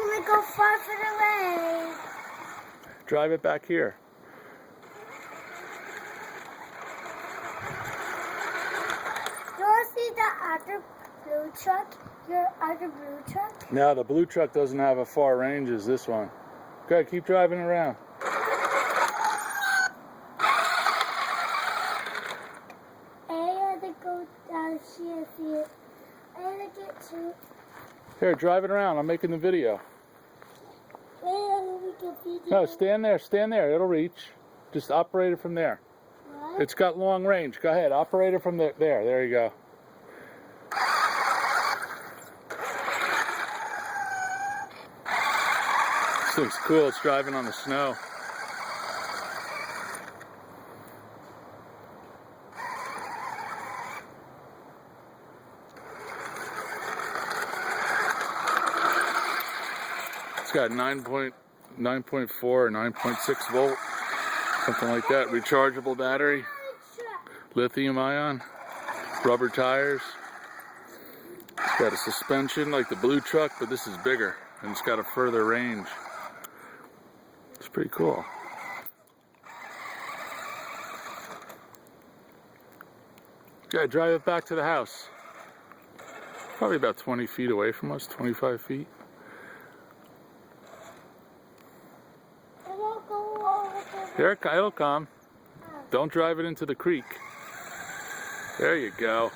gonna go far away. Drive it back here. Do you see the other blue truck? Your other blue truck? No, the blue truck doesn't have a far range as this one. Good, keep driving around. I had to go down here, see it. I had to get to. Here, drive it around. I'm making the video. No, stand there. It'll reach. Just operate it from there. What? It's got long range. Go ahead, operate it from there. There you go. This thing's cool. It's driving on the snow. It's got 9.4 or 9.6 volt, something like that. Rechargeable battery, lithium ion, rubber tires. It's got a suspension like the blue truck, but this is bigger and it's got a further range. It's pretty cool. Yeah, drive it back to the house. Probably about 20 feet away from us, 25 feet. There, it'll come. Don't drive it into the creek. There you go.